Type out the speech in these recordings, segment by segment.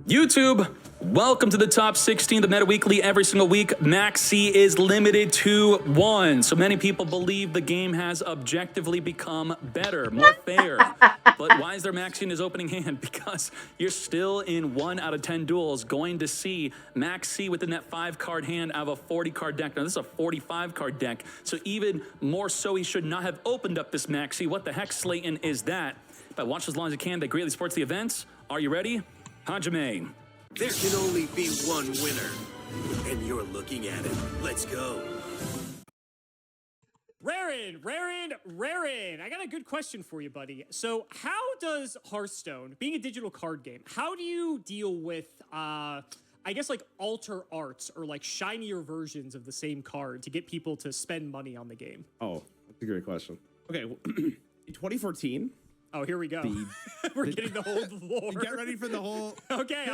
YouTube, welcome to the top 16, the Meta Weekly. Every single week, Max C is limited to 1. So many people believe the game has objectively become better, more fair. But why is there Max C in his opening hand? Because you're still in 1 out of 10 duels going to see Max C within that 5-card hand out of a 40-card deck. Now, this is a 45-card deck, so even more so, he should not have opened up this Max C. What the heck, Slayton, is that? But watch as long as you can. That greatly supports the events. Are you ready? Hajime. There can only be one winner, and you're looking at it. Let's go. Rarin, I got a good question for you, buddy. So how does Hearthstone, being a digital card game, how do you deal with, I guess, like alter arts or like shinier versions of the same card to get people to spend money on the game? Oh, that's a great question. Okay, in 2014... Oh, here we go. We're getting the whole lore. Get ready for the whole... Okay,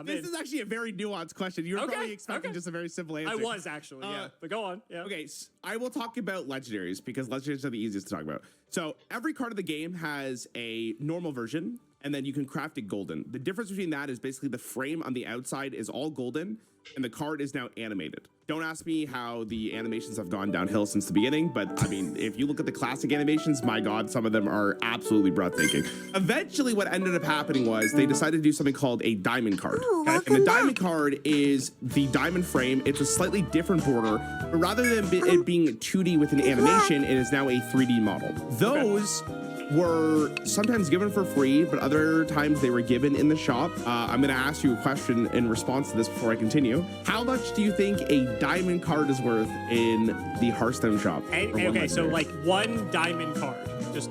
This is actually a very nuanced question. You were probably expecting just a very simple answer. I was actually, yeah. But go on. Yeah. Okay, so I will talk about legendaries because legendaries are the easiest to talk about. So every card of the game has a normal version, and then you can craft it golden. The difference between that is basically the frame on the outside is all golden, and the card is now animated. Don't ask me how the animations have gone downhill since the beginning, but I mean, if you look at the classic animations, my God, some of them are absolutely breathtaking. Eventually, what ended up happening was they decided to do something called a diamond card. And the diamond card is the diamond frame. It's a slightly different border, but rather than it being 2D with an animation, it is now a 3D model. Those were sometimes given for free, but other times they were given in the shop. I'm going to ask you a question in response to this before I continue. How much do you think a diamond card is worth in the Hearthstone shop? Okay, so like one diamond card, just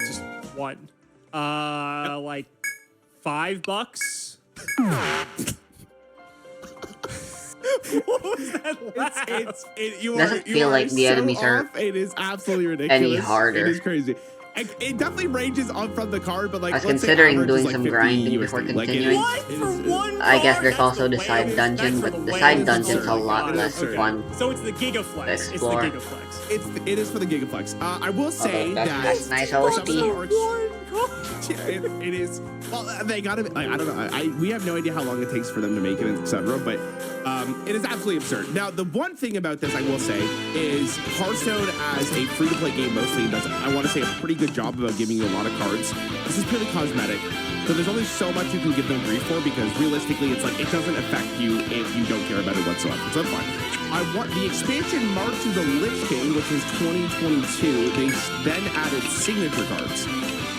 one. Like $5. What was that laugh? Doesn't feel like the enemies are It is absolutely ridiculous. any harder. It is crazy. It definitely ranges on from the card, but like I was considering doing like some 50 grinding USD. before Like, continuing. I guess there's also the side dungeon, but the side dungeon's a lot less fun. So it's the Gigaflex. It's the Explore. Gigaflex. It is for the Gigaflex. I will say that's that nice some OST. cards- Yeah, it is. Well, they gotta. Like, I don't know. We have no idea how long it takes for them to make it, etc. But it is absolutely absurd. Now, the one thing about this I will say is Hearthstone, as a free-to-play game, mostly does, I want to say, a pretty good job about giving you a lot of cards. This is purely cosmetic, so there's only so much you can give them grief for because realistically, it's like it doesn't affect you if you don't care about it whatsoever. So that's fine. I want the expansion March of the Lich King, which was 2022. They then added signature cards.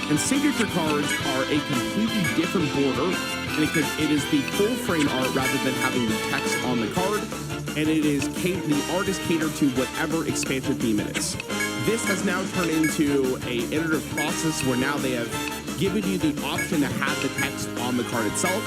And signature cards are a completely different border, and it is the full frame art rather than having the text on the card, and it is the art is catered to whatever expansion theme it is. This has now turned into a iterative process where now they have given you the option to have the text on the card itself,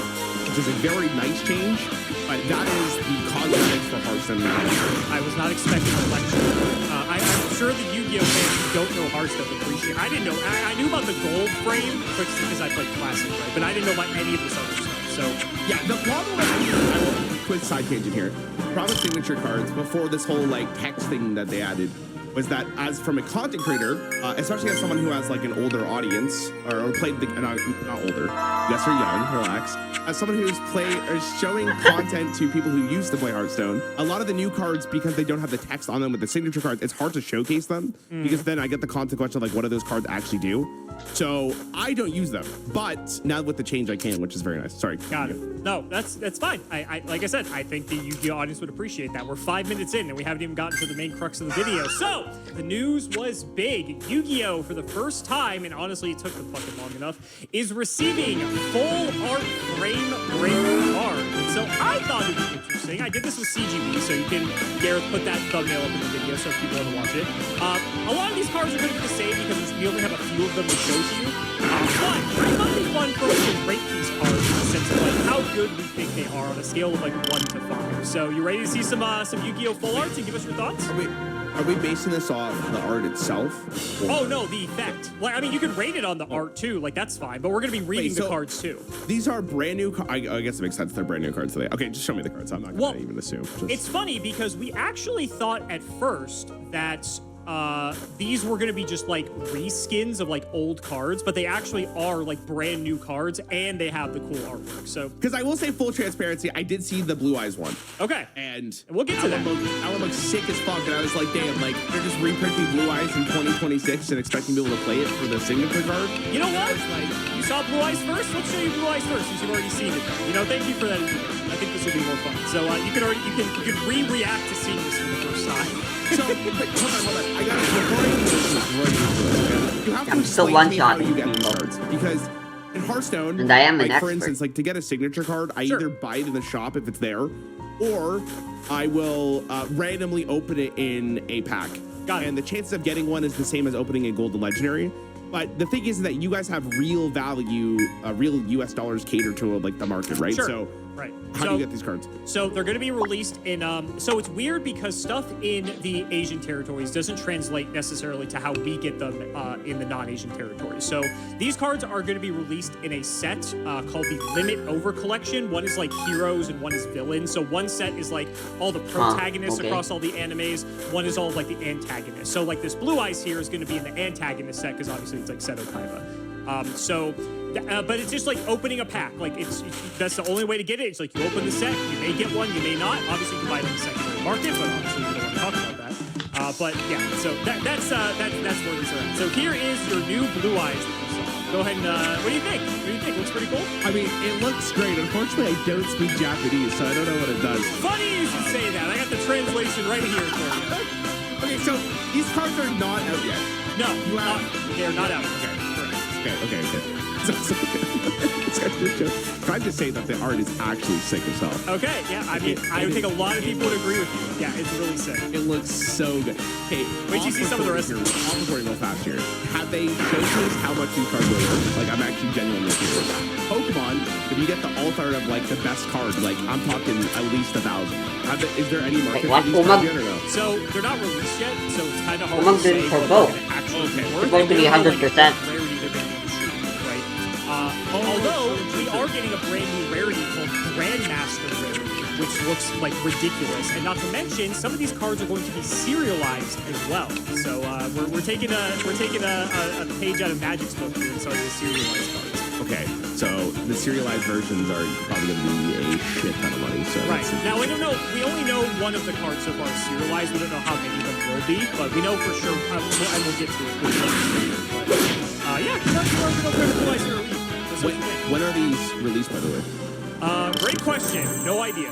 which is a very nice change, but that is the cosmetics for Hearthstone. I was not expecting a lecture. I'm sure the Yu-Gi-Oh fans who don't know Hearthstone appreciate. I didn't know. I knew about the gold frame because I played Classic, right? But I didn't know about any of this other stuff. So yeah, the problem with I will quick side tangent here. The problem with signature cards before this whole like text thing that they added was that as from a content creator, especially as someone who has like an older audience or played the not older, yes, you're young, relax. As someone who's showing content to people who used to play Hearthstone, a lot of the new cards, because they don't have the text on them with the signature cards, it's hard to showcase them because then I get the consequence of like, what do those cards actually do? So I don't use them, but now with the change I can, which is very nice. Sorry. Got it. No, that's fine. I like I said, I think the Yu-Gi-Oh audience would appreciate that. We're 5 minutes in and we haven't even gotten to the main crux of the video. So the news was big. Yu-Gi-Oh, for the first time, and honestly it took them fucking long enough, is receiving full art frame break card. And so I thought it was interesting. I did this with CGB, so you can, Gareth, put that thumbnail up in the video so people want to watch it. A lot of these cards are going to be the same because we only have a few of them to show to you. But I thought it'd be fun for us to rate these cards in the sense of like how good we think they are on a scale of like 1 to 5. So you ready to see some Yu-Gi-Oh full arts and give us your thoughts? Are we basing this off the art itself? Oh no, the effect. Like, I mean, you could rate it on the art too, like that's fine. But we're gonna be reading the cards too. These are brand new. I guess it makes sense they're brand new cards today. Okay, just show me the cards. I'm not gonna even assume. It's funny because we actually thought at first that these were gonna be just like reskins of like old cards, but they actually are like brand new cards, and they have the cool artwork. So, because I will say full transparency, I did see the Blue Eyes one. okay, And we'll get to that. That one looks sick as fuck, and I was like, damn, like they're just reprinting Blue Eyes in 2026 and expecting people to play it for the signature card. You know what? You saw Blue Eyes first? Let's show you Blue Eyes first, since you've already seen it. You know, thank you for that information. I think this will be more fun. So you can re-react to seeing this for the first time. So, but hold on. I got it. You have to I'm still explain to me how one-shotting you get the people. cards, because in Hearthstone, And I am an like for expert. instance, like to get a signature card, I Sure. either buy it in the shop if it's there, or I will randomly open it in a pack. Got it. And the chances of getting one is the same as opening a Golden Legendary. But the thing is that you guys have real value, real US dollars catered to like the market, right? Sure. So Right. how do you get these cards? So they're going to be released in. So it's weird because stuff in the Asian territories doesn't translate necessarily to how we get them in the non-Asian territories. So these cards are going to be released in a set called the Limit Over Collection. One is like heroes and one is villains. So one set is like all the protagonists okay. across all the animes. One is all of like the antagonists. So like this Blue Eyes here is going to be in the antagonist set because obviously it's like Seto Kaiba. But it's just like opening a pack. Like that's the only way to get it. It's like you open the set, you may get one, you may not. Obviously, you can buy it on the secondary market, but obviously we don't want to talk about that. But yeah, so that's where these are at. So here is your new Blue Eyes that you saw. Go ahead and what do you think? What do you think? Looks pretty cool. I mean, it looks great. Unfortunately, I don't speak Japanese, so I don't know what it does. Funny you should say that. I got the translation right here for you. Okay, so these cards are not out yet. No, You have- they're not out. Okay. Correct. Okay. Can I just say that the art is actually sick as hell? Okay, yeah. I mean, I would think a lot of people would agree with you. Yeah, it's really sick. It looks so good. Hey, Wait till you see some of the rest of it. I'll record real fast here. Have they showcased how much these cards are worth? Like, I'm actually genuinely curious. Pokemon, if you get the alt art of like the best card, like I'm talking at least 1,000. Is there any market what? for these cards yet or no? So they're not released yet, so it's kind of hard Among to say them for what both. they're gonna actually Okay. be They're worth. both gonna be 100%. Rarity they're going to be distributed, right? Although we are getting a brand new rarity called Grandmaster Rarity, which looks like ridiculous, and not to mention some of these cards are going to be serialized as well. So we're taking a page out of Magic's book here and starting to serialize cards. Okay, so the serialized versions are probably going to be a shit ton of money. So Right. that's- Now, we don't know. We only know one of the cards so far is serialized. We don't know how many of them will be, but we know for sure. And we'll get to it. But, yeah, congrats to our Blue Eyes Hero Week. When are these released, by the way? Great question. No idea.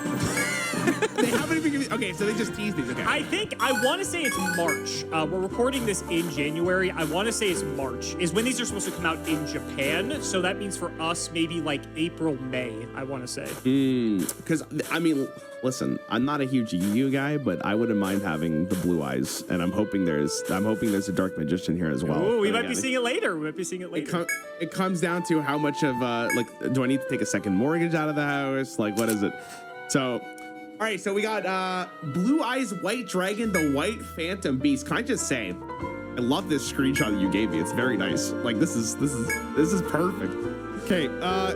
They haven't even given. Okay, so they just teased these. Okay. I want to say it's March. We're recording this in January. I want to say it's March is when these are supposed to come out in Japan. So that means for us, maybe like April, May, I want to say. Because I mean, listen, I'm not a huge Yu guy, but I wouldn't mind having the Blue Eyes, and I'm hoping there's a Dark Magician here as well. Ooh, we But might be again, seeing it later. We might be seeing it later. It comes down to how much of like, do I need to take a second mortgage out of the house? Like, what is it? So, all right, so we got Blue Eyes White Dragon, the White Phantom Beast. Can I just say, I love this screenshot that you gave me. It's very nice. Like, this is perfect. Okay,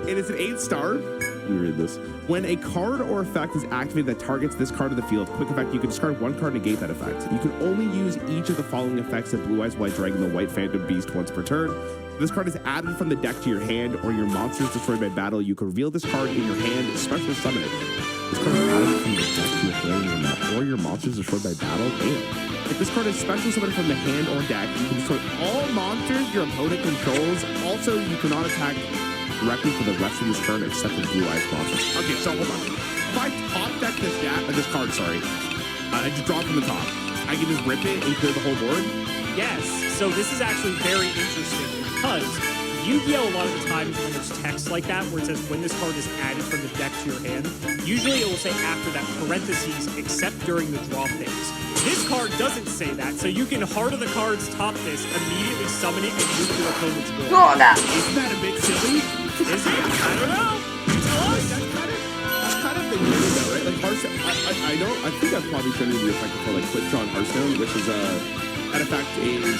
it is an 8-star. Let me read this. When a card or effect is activated that targets this card of the field, quick effect, you can discard one card to negate that effect. You can only use each of the following effects of Blue Eyes White Dragon, the White Phantom Beast once per turn. If this card is added from the deck to your hand or your monster is destroyed by battle, you can reveal this card in your hand, special summon it. This card is added from the deck to your hand or your monster is destroyed by battle. Damn. If this card is special summoned from the hand or deck, you can destroy all monsters your opponent controls. Also, you cannot attack directly for the rest of this turn except for Blue Eyes monsters. Okay, so hold on. If I top deck this card, I just draw it from the top. I can just rip it and clear the whole board. Yes. So this is actually very interesting because Yu-Gi-Oh! A lot of the times when there's text like that where it says when this card is added from the deck to your hand, usually it will say after that parentheses except during the draw phase. This card doesn't say that, so you can Heart of the Cards top this, immediately summon it, and move to your opponent's board. Oh, no. Isn't that a bit silly? Is it? I don't know. You tell us. That's kind of the game though, right? Like Hearthstone, I think I've probably shown you the effect for like Quick Draw on Hearthstone, which is that effect is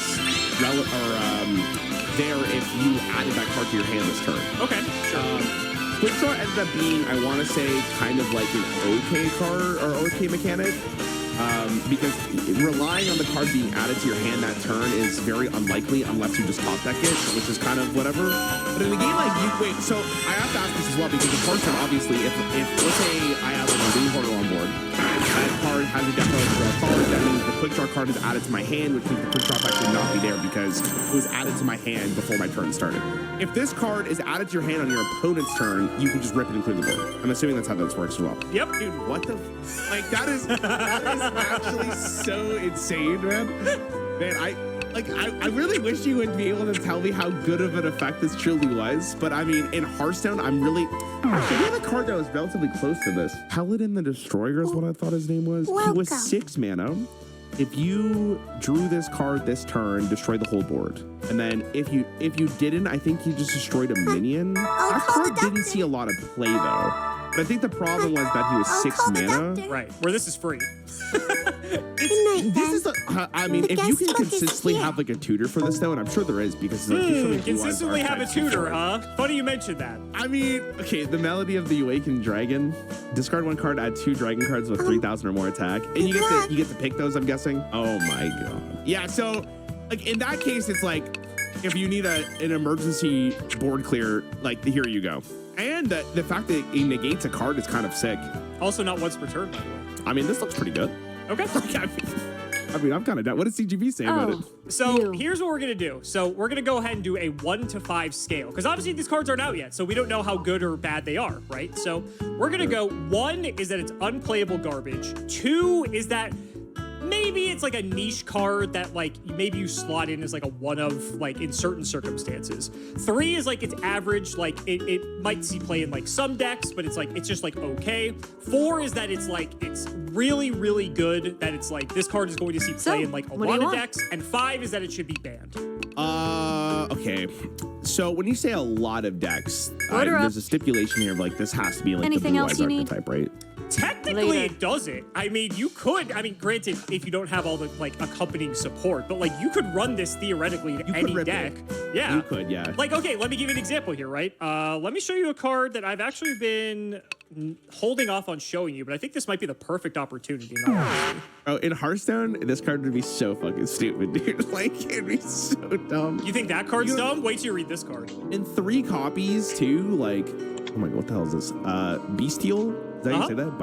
there if you added that card to your hand this turn. Okay, sure. Quick Draw ended up being, I want to say, kind of like an okay card or okay mechanic. because relying on the card being added to your hand that turn is very unlikely unless you just top deck it, which is kind of whatever. But in a game like wait, so I have to ask this as well because the card turn, obviously, if let's say I have a Green Portal on board, that card has a definitely draw card, that means the quick draw card is added to my hand, which means the quick draw effect would not be there because it was added to my hand before my turn started. If this card is added to your hand on your opponent's turn, you can just rip it and clear the board. I'm assuming that's how this works as well. Yep. Dude, what the? Like, that is actually so insane, man. Man, I really wish you would be able to tell me how good of an effect this truly was. But I mean, in Hearthstone, I'm really... Actually, we have a card that was relatively close to this. Paladin the Destroyer is what I thought his name was. He was 6 mana. If you drew this card this turn, destroy the whole board. And then if you didn't, I think you just destroyed a minion. That card didn't see a lot of play though. But I think the problem was that he was 6 mana. Right, where this is free. I mean, if you can consistently have like a tutor for this though, and I'm sure there is because like, consistently have a tutor, huh? Funny you mentioned that. I mean, okay, the Melody of the Awakened Dragon. Discard 1 card, add 2 dragon cards with 3,000 or more attack, and you get to pick those. I'm guessing. Oh my god. Yeah. So, like in that case, it's like if you need an emergency board clear, like here you go. And the fact that it negates a card is kind of sick. Also, not once per turn, by the way. I mean, this looks pretty good. Okay. I mean, I'm kind of down. What does CGB say about it? So here's what we're going to do. So we're going to go ahead and do a 1 to 5 scale. Because obviously these cards aren't out yet. So we don't know how good or bad they are, right? So we're going to go 1 is that it's unplayable garbage. 2 is that maybe it's like a niche card that like maybe you slot in as like a one of like in certain circumstances. 3 is like it's average, like it might see play in like some decks, but it's like it's just like okay. 4 is that it's like it's really, really good, that it's like this card is going to see play in like a lot of decks. And 5 is that it should be banned. Okay. So when you say a lot of decks, there's a stipulation here of like this has to be like Anything the else blue you eyes archetype, right? Technically, it doesn't. I mean, you could. I mean, granted, if you don't have all the like accompanying support, but like you could run this theoretically to any deck. Yeah, you could. Yeah. Like, okay, let me give you an example here, right? Let me show you a card that I've actually been holding off on showing you, but I think this might be the perfect opportunity. Oh, in Hearthstone, this card would be so fucking stupid, dude. Like, it'd be so dumb. You think that card's dumb? Wait till you read this card. In 3 copies, too. Like, oh my god, what the hell is this? Bestial. Is that how you say that?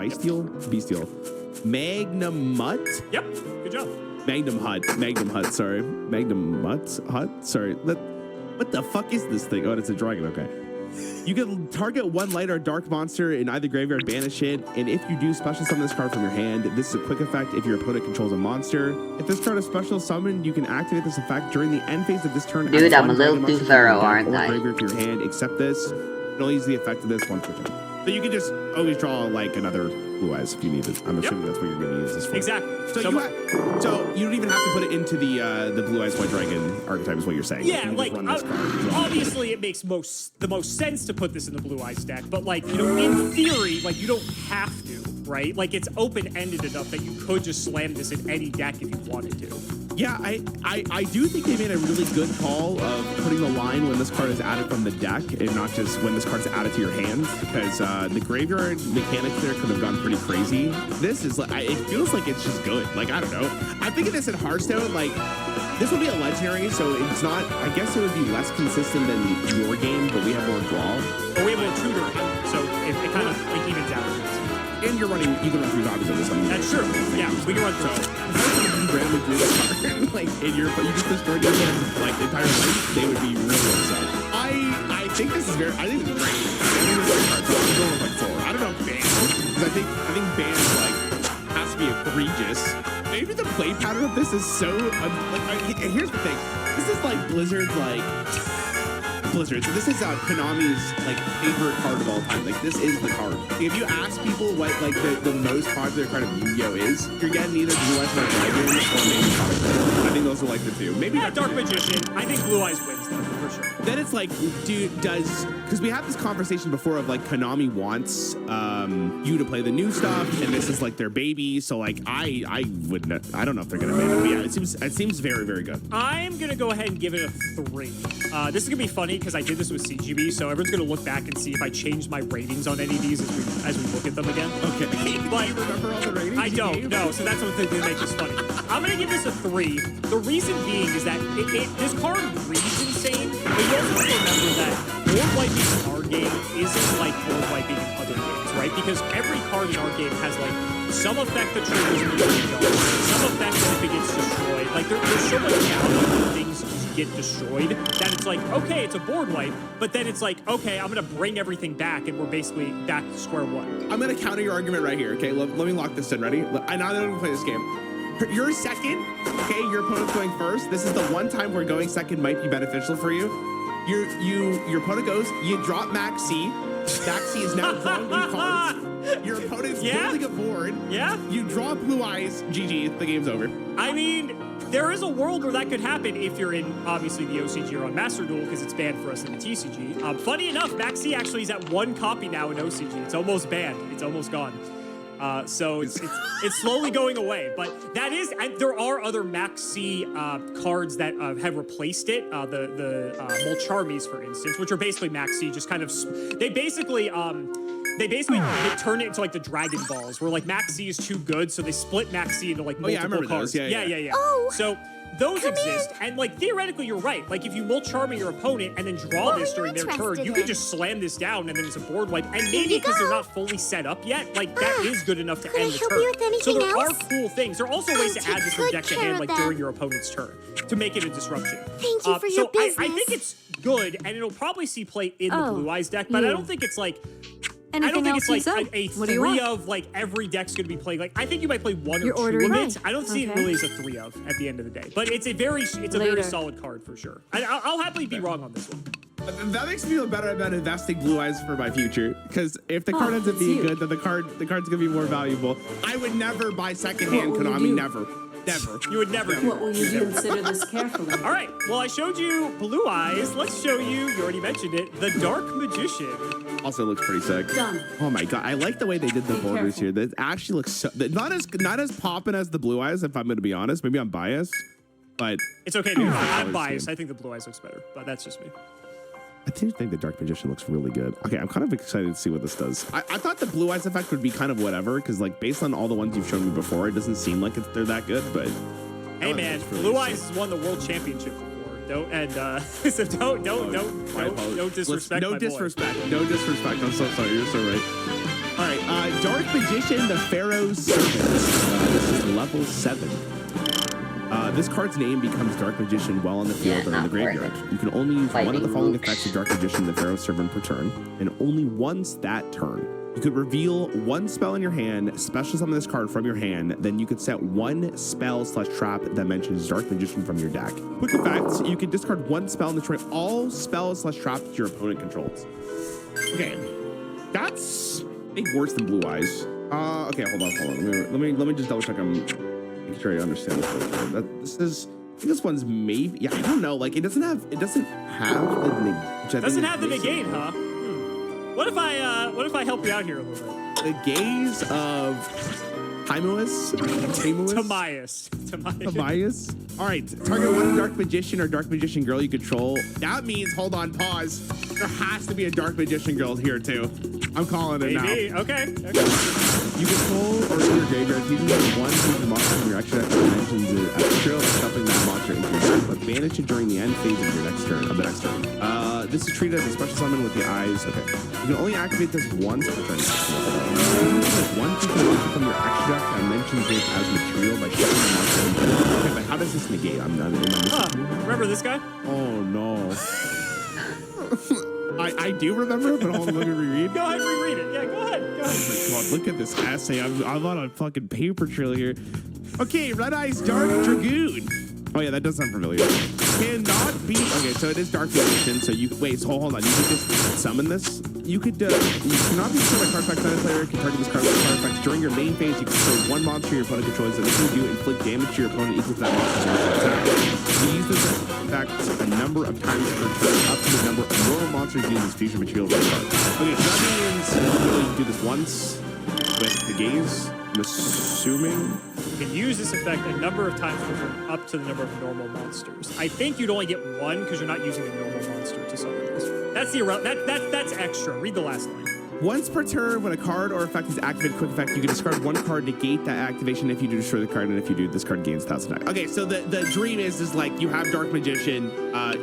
Bestial. Magnum Mutt? Yep. Good job. Magnum Hut. Sorry. Magnum Hut? Sorry. What the fuck is this thing? Oh, it's a dragon. Okay. You can target 1 light or dark monster in either graveyard, banish it, and if you do special summon this card from your hand, this is a quick effect if your opponent controls a monster. If this card is special summoned, you can activate this effect during the end phase of this turn. Dude, I'm a little too thorough, aren't I? Graveyard to your hand, except this. It'll use the effect of this once per turn. So you can just always draw like another blue eyes if you need it. I'm assuming that's what you're going to use this for. Exactly. So you don't even have to put it into the blue eyes white dragon archetype is what you're saying. Yeah, like obviously it makes the most sense to put this in the blue eyes deck, but like, you know, in theory, like you don't have to, right? Like it's open-ended enough that you could just slam this in any deck if you wanted to. Yeah, I do think they made a really good call of putting the line when this card is added from the deck and not just when this card is added to your hand, because the graveyard mechanics there could have gone pretty crazy. This is like, it feels like it's just good. Like, I don't know. I'm thinking this in Hearthstone, like, this would be a legendary, so it's not, I guess it would be less consistent than your game, but we have more draw. But we have more tutor, so it kind of like evens out. And you can run through zombies on this. I mean, that's true. Yeah, we can run through. You randomly drew this card, like, and you just destroyed your hand, like, the entire life, they would be really upset. I think this is great. I think it's great. I think it's a great card. So I'm going with, like, 4. I don't know, ban. Because I think ban, like, has to be egregious. Maybe the play pattern of this is so, here's the thing. This is, like, Blizzard's, so this is Konami's like favorite card of all time. Like this is the card. If you ask people what like the most popular card of Yu-Gi-Oh is, you're getting either Blue Eyes White Dragon or maybe Product. I think those are like the 2. Maybe Dark Magician. I think Blue Eyes wins though for sure. Then it's like, dude, does because we had this conversation before of like Konami wants you to play the new stuff, and this is like their baby. So like I wouldn't. I don't know if they're gonna make it, but yeah, it seems very, very good. I'm gonna go ahead and give it a 3. This is gonna be funny because I did this with CGB, so everyone's gonna look back and see if I changed my ratings on any of these as we look at them again. Okay. But do you remember all the ratings? I don't know, so that's what they make this funny. I'm gonna give this a 3. The reason being is that this card reads insane, but you also have to remember that board wiping in our game isn't like board wiping in other games, right? Because every card in our game has like some effect that triggers when you go, some effect if it gets destroyed. Like there's so much amount of things get destroyed that it's like, okay, it's a board wipe, but then it's like, okay, I'm gonna bring everything back and we're basically back to square one. I'm gonna counter your argument right here. Okay, let me lock this in. Ready? I know that I'm gonna play this game. You're second. Okay, your opponent's going first. This is the one time where going second might be beneficial for you. Your opponent goes. You drop Max C. Max C is now drawing blue cards. Your opponent's building a board. Yeah. You draw blue eyes. GG. The game's over. I mean, there is a world where that could happen if you're in, obviously, the OCG or on Master Duel, because it's banned for us in the TCG. Funny enough, Max C actually is at 1 copy now in OCG. It's almost banned. It's almost gone. So it's slowly going away, but that is, and there are other Max C cards that have replaced it. The Molcharmies, for instance, which are basically Max C, just kind of, they basically turn it into like the Dragon Balls, where like Max C is too good, so they split Max C into like multiple cards. Those. Yeah. Oh, so those exist, and like theoretically, you're right. Like if you Molcharmy your opponent and then draw this during their turn, you can just slam this down, and then it's a board wipe. And maybe because they're not fully set up yet, like that is good enough to end the turn. So there are cool things. There are also ways to add this from deck to hand, like during your opponent's turn, to make it a disruption. Thank you for your business. I think it's good, and it'll probably see play in the Blue Eyes deck, but I don't think it's like. I don't think it's like a 3 of like every deck's going to be playing. Like I think you might play 1 or 2 of it. I don't see it really as a 3 of at the end of the day. But it's a very solid card for sure. I'll happily be wrong on this one. That makes me feel better about investing blue eyes for my future. Because if the card ends up being good, then the card's gonna be more valuable. I would never buy secondhand Konami. Never. You would never. What will you do? Consider this carefully. All right. Well, I showed you Blue Eyes. Let's show you. You already mentioned it. The Dark Magician. Also looks pretty sick. Done. Oh my god, I like the way they did the borders here. That actually looks so not as poppin' as the blue eyes. If I'm gonna be honest, maybe I'm biased, but it's okay. I'm biased. I think the Blue Eyes looks better, but that's just me. I do think the Dark Magician looks really good. Okay, I'm kind of excited to see what this does. I thought the blue eyes effect would be kind of whatever, because like based on all the ones you've shown me before, it doesn't seem like they're that good. But hey man, really Blue Eyes has won the world championship before. So don't disrespect. No disrespect. No disrespect. I'm so sorry. You're so right. All right, Dark Magician, the Pharaoh's Servant. This is level 7. This card's name becomes Dark Magician while on the field or in the graveyard. You can only use one of the following effects of Dark Magician, the Pharaoh's Servant, per turn, and only once that turn. You could reveal 1 spell in your hand, special summon this card from your hand, then you could set 1 spell/trap that mentions Dark Magician from your deck. Quick effects, you can discard 1 spell and destroy all spells/traps your opponent controls. Okay, that's I think worse than Blue Eyes. Okay, hold on. Let me just double check. I'm making sure I understand this. I think this one's maybe. Yeah, I don't know. Like it doesn't have the negate, huh? What if I help you out here a little bit? The gaze of Timaeus? Timaeus? All right, target 1 Dark Magician or Dark Magician girl you control. That means, hold on, pause. There has to be a Dark Magician girl here too. I'm calling it now. Okay. You control or in your graveyard, you can get 1 creature monster from your extra deck that mentions it as a trail, stuffing that monster into your deck, but banish it during the end phase of the next turn. This is treated as a special summon with the eyes. Okay. You can only activate this once per turn. You can 1 creature monster from your extra deck that mentions it as material by shifting the monster into your deck. Okay, but how does this negate? I'm not remember this guy? Oh no. I do remember it, but hold on, let me reread. Go ahead, reread it. Yeah, go ahead. Oh my god, look at this essay. I'm on a fucking paper trail here. Okay, Red Eyes Dark Dragoon. Oh yeah, that does sound familiar. Cannot be. Okay, so it is Dark Magician. So you wait. So hold on. You could just summon this. You could. You cannot be destroyed by card effects. Another player can target this card with card effects during your main phase. You can destroy 1 monster your opponent controls, and if you do, inflict damage to your opponent equal to that monster's attack. You use this effect a number of times per turn, up to the number of normal monsters using this fusion material for the card. Okay, so that means you only do this once with the gaze. I'm assuming. You can use this effect a number of times per turn, up to the number of normal monsters. I think you'd only get one because you're not using a normal monster to summon this. That's that's extra. Read the last line. Once per turn, when a card or effect is activated, quick effect, you can discard one card, negate that activation. If you do, destroy the card, and if you do, this card gains 1,000 attack. Okay, so the dream is like you have Dark Magician,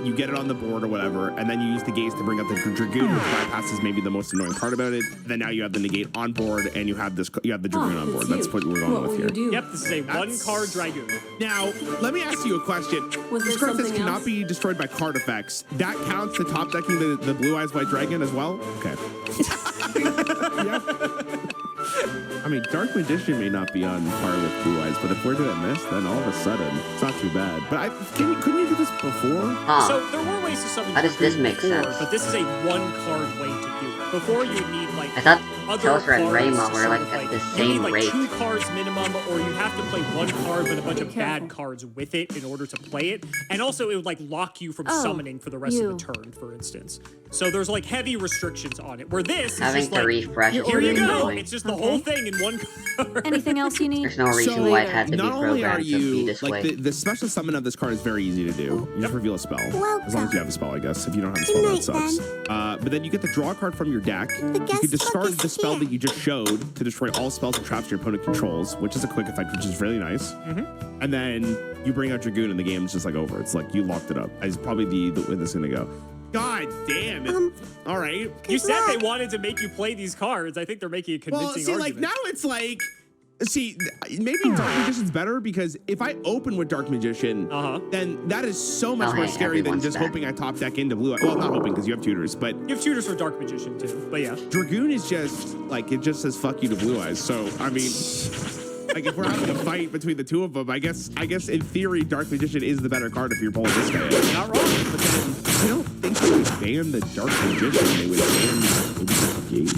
you get it on the board or whatever, and then you use the gaze to bring up the Dragoon, which bypasses maybe the most annoying part about it. Then now you have the negate on board, and you have the Dragoon on board. That's what we're going with here. Yep, this is a one-card Dragoon. Now, let me ask you a question. Was there This card says something cannot else? be destroyed by card effects. That counts to top decking the Blue Eyes White Dragon as well? Okay. Yeah. I mean, Dark Magician may not be on par with Blue Eyes, but if we're doing this, then all of a sudden, it's not too bad. But couldn't you do this before? Huh. So there were ways to summon How does this Dragoon make before, sense? but this is a one-card way to do it. Before you would need like I thought other Telfer and cards Raymond to were like summon, at the you same need like rate. 2 cards minimum, or you have to play one card with a bunch of bad careful. cards with it in order to play it. And also it would like lock you from Oh, summoning for the rest of the turn, for instance. So there's like heavy restrictions on it. Where this is Having just to like, refresh is here you really go. annoying. It's just the whole thing in one card. Anything else you need? There's no reason So, why it had to be not only are programmed to be you this like way. the special summon of this card is very easy to do. You just reveal a spell, as long as you have a spell, I guess. If you don't have a spell, that sucks. But then you get to draw a card from your deck. You can discard the spell that you just showed to destroy all spells and traps your opponent controls, which is a quick effect, which is really nice. And then you bring out Dragoon, and the game is just like over. It's like you locked it up. It's probably the way this is gonna go. God damn it! All right. You said they wanted to make you play these cards. I think they're making a convincing Well, see, like argument. now it's like, see, maybe Dark Magician's better because if I open with Dark Magician, then that is so much Oh, more hey, scary than everyone's just back. hoping I top deck into Blue Eye. Well, not hoping because you have tutors, but You have tutors for Dark Magician too, but yeah. Dragoon is just like it just says fuck you to Blue Eyes. So I mean, like if we're having a fight between the two of them, I guess in theory Dark Magician is the better card if you're pulling this guy in. Not wrong. But then I don't think they would ban the Dark Magician. They would ban maybe the Gate.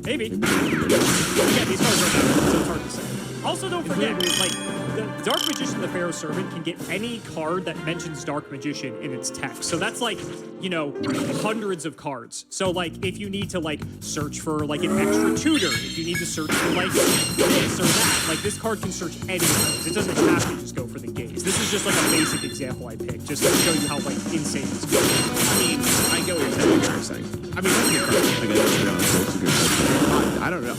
Maybe. Yeah, these cards are better, so it's hard to say. Also, don't forget, like, the Dark Magician, the Pharaoh Servant, can get any card that mentions Dark Magician in its text. So that's like, you know, hundreds of cards. So, like, if you need to, like, search for, like, an extra tutor, if you need to search for, like, this or that, like, this card can search any of those. It doesn't have to just go for the gaze. This is just, like, a basic example I picked, just to show you how, like, insane this card is. I mean, I get what you're saying. I mean, that's a good card. Like, that's a good card. I don't know.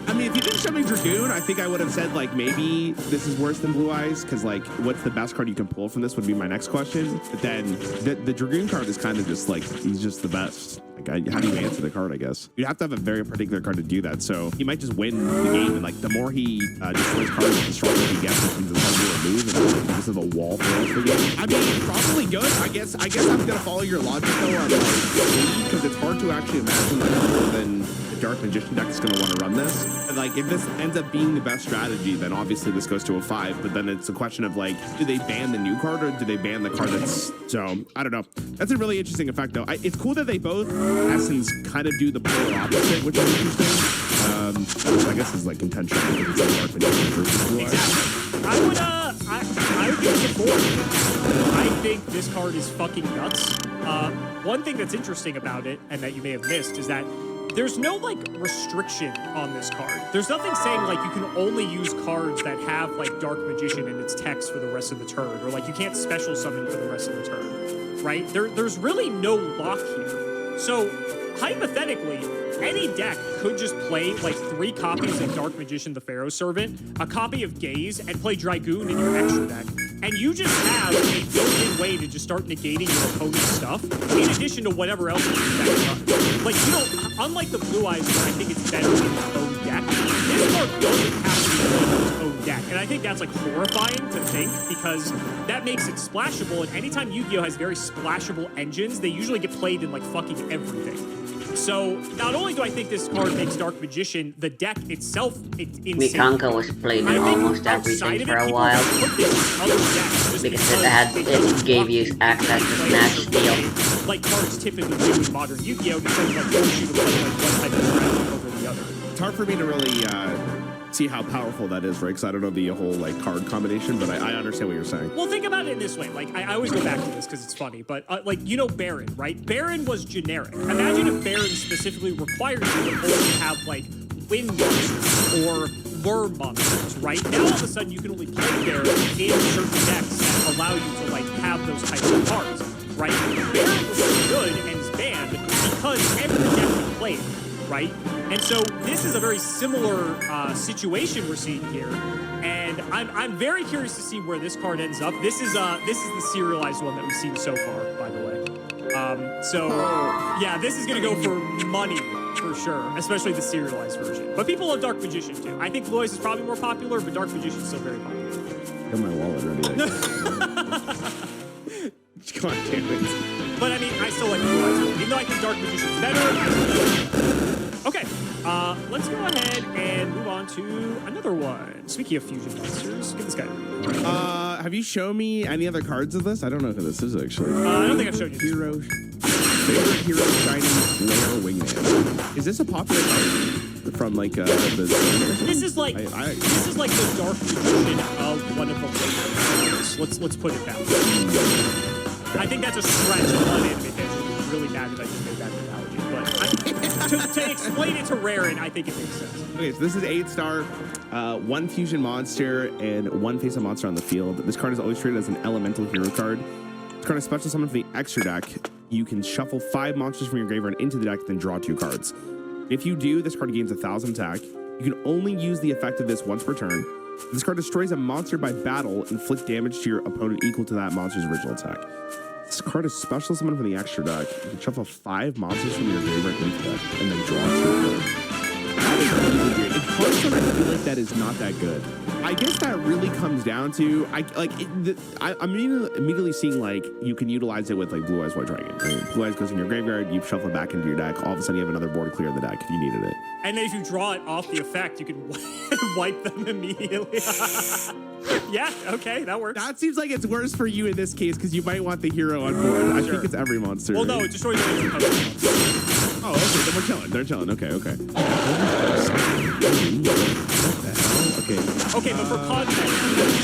I mean, if you didn't show me Dragoon, I think I would have said, like, maybe this is worse than Blue Eyes, because, like, what's the best card you can pull from this would be my next question. But then the Dragoon card is kind of just, like, he's just the best. Like, how do you answer the card, I guess? You have to have a very particular card to do that, so he might just win the game, and, like, the more he destroys cards, the stronger he gets, which means the harder to move, and this is a wall for us for the game. I mean, probably good. I guess I'm gonna follow your logic, though, on, like, because it's hard to actually imagine that more than Dark Magician deck is going to want to run this. And, like, if this ends up being the best strategy, then obviously this goes to a 5. But then it's a question of, like, do they ban the new card or do they ban the card that's... So, I don't know. That's a really interesting effect, though. It's cool that they both, in essence, kind of do the polar opposite, which is interesting. Which I guess is, like, intentional because it's like Dark Magician versus Blue Eyes. I would give it a 4. I think this card is fucking nuts. One thing that's interesting about it, and that you may have missed, is that there's no, like, restriction on this card. There's nothing saying, like, you can only use cards that have, like, Dark Magician in its text for the rest of the turn, or, like, you can't special summon for the rest of the turn, right? There's really no lock here. So, hypothetically, any deck could just play, like, 3 copies of Dark Magician the Pharaoh Servant, a copy of Gaze, and play Dragoon in your extra deck. And you just have a built-in way to just start negating your opponent's stuff, in addition to whatever else your deck does. Like, you don't, unlike the Blue Eyes, where I think it's better in its own deck, this card doesn't have to be played in its own deck. And I think that's, like, horrifying to think, because that makes it splashable, and anytime Yu-Gi-Oh! Has very splashable engines, they usually get played in, like, fucking everything. So, not only do I think this card makes Dark Magician, the deck itself, it's insane. Mikanka was played in I think almost outside everything of for it, a people while. put this in other decks just Because it gave you access to Snatch Steal. like cards typically do in modern Yu-Gi-Oh! Because, like, force you to play, like, one type of strategy over the other. It's hard for me to really see how powerful that is, right? Because I don't know the whole like card combination, but I understand what you're saying. Well, think about it in this way. Like, I always go back to this because it's funny, but like, you know Baron, right? Baron was generic. Imagine if Baron specifically required you to only have like wind monsters or worm monsters, right? Now all of a sudden you can only play Baron in certain decks that allow you to like have those types of cards, right? Baron was so good and is banned because every deck he played, right? And so this is a very similar situation we're seeing here, and I'm very curious to see where this card ends up. This is the serialized one that we've seen so far, by the way. So yeah, this is gonna go for money for sure, especially the serialized version. But people love Dark Magician too. I think Blue Eyes is probably more popular, but Dark Magician is still very popular. Got my wallet ready. God damn it. But I mean, I still like Blue Eyes more. Even though I think Dark Magician's better, I still like it. Okay, let's go ahead and move on to another one. Speaking of fusion monsters, get this guy. Have you shown me any other cards of this? I don't know who this is actually. I don't think I've showed you this. Hero. Favorite hero shiny flare wingman. Is this a popular card from like the? This is like this is like the Dark Magician of one of the later. Let's put it that way. I think that's a stretch of one anime fans. It would be really bad if I just made that analogy, but to explain it to Rarin, I think it makes sense. Okay, so this is 8-star, 1 fusion monster and 1 face-up monster on the field. This card is always treated as an elemental hero card. This card is special summon from the extra deck. You can shuffle 5 monsters from your graveyard into the deck, then draw 2 cards. If you do, this card gains 1,000 attack. You can only use the effect of this once per turn. This card destroys a monster by battle, inflict damage to your opponent equal to that monster's original attack. This card is special summon from the extra deck. You can shuffle 5 monsters from your graveyard into the deck, and then draw 2 cards. That is really weird. In card form, I feel like that is not that good. I guess that really comes down to I'm immediately seeing like you can utilize it with like Blue Eyes White Dragon. I mean, Blue Eyes goes in your graveyard, you shuffle it back into your deck. All of a sudden, you have another board clear in the deck if you needed it. And then if you draw it off the effect, you can wipe them immediately. Yeah, okay, that works. That seems like it's worse for you in this case because you might want the hero on board. I think it's every monster. Well, no, it destroys the opponent. Oh, okay, then we're chilling. They're chilling. Okay. What the hell? Okay. Okay, but for context,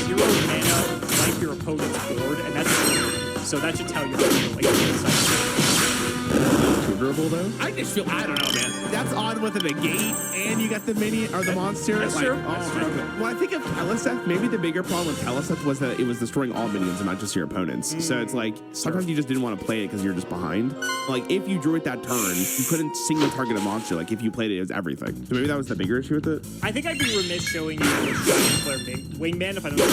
you have 0 mana, wipe your opponent's board, and that's so that should tell you how you like Triggerable though? I just feel I don't know, man. That's odd with a negate and you got the minion or the monster. That's true. That's true. When I think of Teliseth, maybe the bigger problem with Teliseth was that it was destroying all minions and not just your opponents. So it's like sometimes you just didn't want to play it because you're just behind. Like if you drew it that turn, you couldn't single target a monster. Like if you played it, it was everything. So maybe that was the bigger issue with it. I think I'd be remiss showing you the Flare Wingman if I don't know.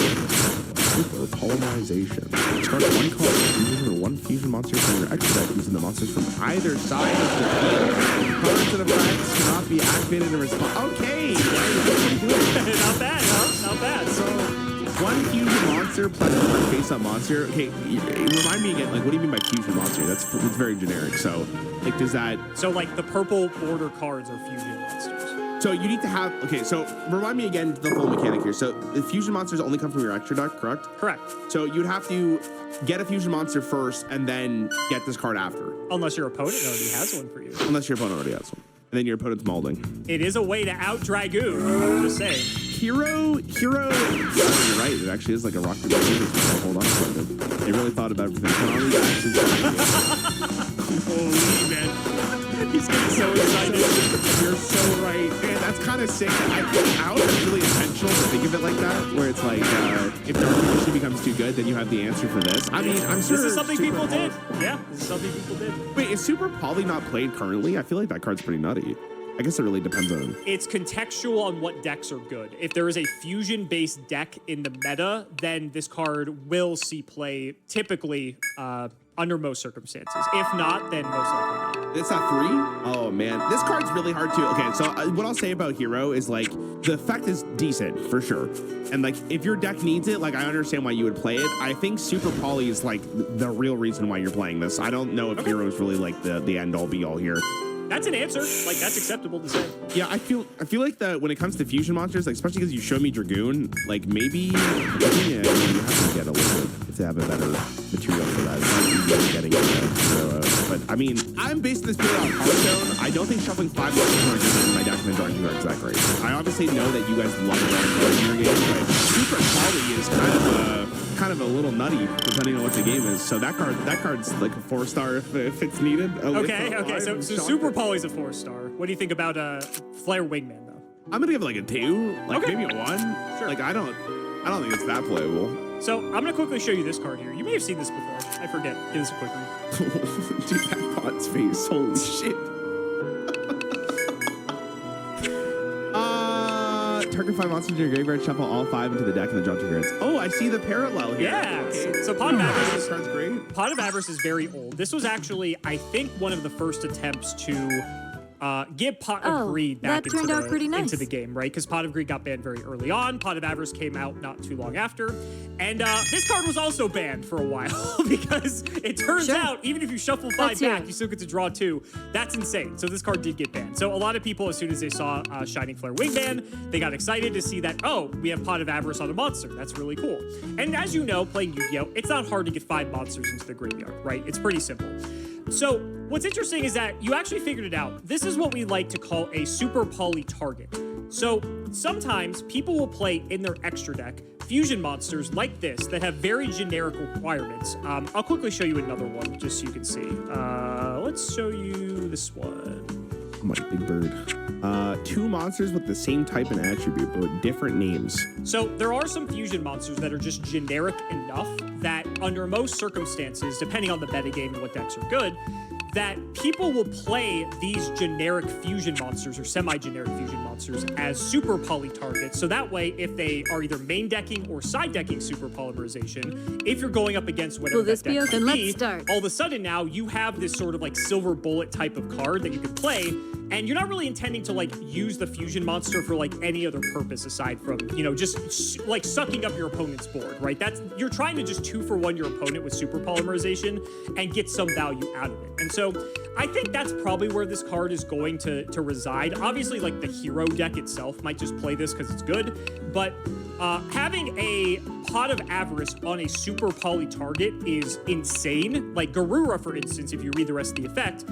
Polymerization. Discard 1 card fusion or 1 fusion monster from your extra deck using the monsters from either side of the field. Cards and effects cannot be activated in response. Okay! Not bad, huh? Not bad. So, 1 fusion monster plus 1 face-up monster. Okay, remind me again, like, what do you mean by fusion monster? It's very generic. So, like, does that... So, like, the purple border cards are fusion monsters. So you need to have, okay, so remind me again the full mechanic here. So the fusion monsters only come from your extra deck, correct? Correct. So you'd have to get a fusion monster first and then get this card after. Unless your opponent already has one for you. Unless your opponent already has one. And then your opponent's molding. It is a way to out Dragoon, I'm just saying. Hero, you're right, it actually is like a rock paper scissors. Hold on a second. They really thought about everything. Holy man. He's getting so excited. You're so right. Man, that's kind of sick. I don't think it's really intentional to think of it like that, where it's like, if Dark Magician becomes too good, then you have the answer for this. I mean, I'm sure... This is something people did. Yeah, this is something people did. Wait, is Super Poly not played currently? I feel like that card's pretty nutty. I guess it really depends on... It's contextual on what decks are good. If there is a fusion-based deck in the meta, then this card will see play typically under most circumstances. If not, then most likely not. It's not 3? Oh, man. This card's really hard to... Okay, so what I'll say about Hero is, like, the effect is decent, for sure. And, like, if your deck needs it, like, I understand why you would play it. I think Super Poly is, like, the real reason why you're playing this. I don't know if Hero is really, like, the end-all, be-all here. That's an answer. Like, that's acceptable to say. Yeah, I feel like that when it comes to fusion monsters, like, especially because you show me Dragoon, like, maybe you have to get a little bit to have a better material for that. It's not easy getting it. So, But I mean, I'm basing this purely on Hearthstone. I don't think shuffling 5 monsters are good in my deck and drawing 2 cards that great. I obviously know that you guys love drawing cards in your game, but Super Poly is kind of a little nutty depending on what the game is. So that card's like a 4-star if it's needed. Okay. So Super Poly's a 4-star. What do you think about Flare Wingman though? I'm gonna give it like a 2, like Okay. maybe a 1. Sure. Like I don't think it's that playable. So I'm gonna quickly show you this card here. You may have seen this before. I forget. Give this a quick read. Dude, that bot's face. Holy shit. Target 5 monsters in your graveyard, shuffle all 5 into the deck, and then draw 2 cards. Oh, I see the parallel here. Yeah. Okay. So Pot of Avarice This card's great. Pot of Avarice is very old. This was actually, I think, one of the first attempts to get Pot of Greed back that turned out pretty nice. into the game, right? Because Pot of Greed got banned very early on. Pot of Avarice came out not too long after. And this card was also banned for a while because it turns out, even if you shuffle 5 back, you still get to draw 2. That's insane. So this card did get banned. So a lot of people, as soon as they saw Shining Flare Wingman, they got excited to see that, oh, we have Pot of Avarice on a monster. That's really cool. And as you know, playing Yu-Gi-Oh, it's not hard to get 5 monsters into the graveyard, right? It's pretty simple. So what's interesting is that you actually figured it out. This is what we like to call a super poly target. So sometimes people will play in their extra deck fusion monsters like this that have very generic requirements. I'll quickly show you another one just so you can see. Let's show you this one. Oh my big bird. 2 monsters with the same type and attribute, but with different names. So there are some fusion monsters that are just generic enough that under most circumstances, depending on the metagame and what decks are good, that people will play these generic fusion monsters or semi-generic fusion monsters as super poly targets. So that way, if they are either main decking or side decking super polymerization, if you're going up against whatever Will this that deck be okay? might Let's start. all of a sudden now you have this sort of like silver bullet type of card that you can play, and you're not really intending to like use the fusion monster for like any other purpose aside from, you know, just like sucking up your opponent's board, right? You're trying to just 2-for-1 your opponent with super polymerization and get some value out of it. And so I think that's probably where this card is going to reside. Obviously, like the hero deck itself might just play this because it's good, but having a Pot of Avarice on a super poly target is insane. Like Garura, for instance, if you read the rest of the effect,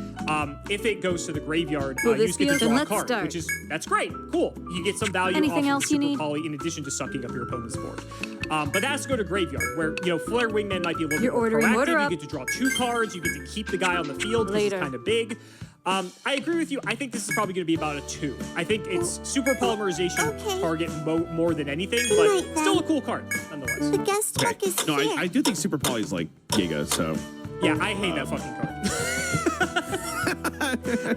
if it goes to the graveyard, you just get to draw a card, which is, that's great, cool. You get some value Anything off else of you super need? poly in addition to sucking up your opponent's board. But that has to go to graveyard, where, you know, Flare Wingman might be a little You're bit more ordering proactive. order You up. get to draw 2 cards. You get to keep the guy on the field because he's Later. kind of big. I agree with you. I think this is probably going to be about a 2. I think it's super polymerization target more than anything, but Right, still a then. cool card nonetheless. The guest check is No, here. I do think Super Poly is like Giga, so. Yeah, I hate that fucking card.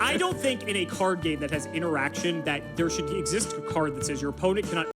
I don't think in a card game that has interaction that there should exist a card that says your opponent cannot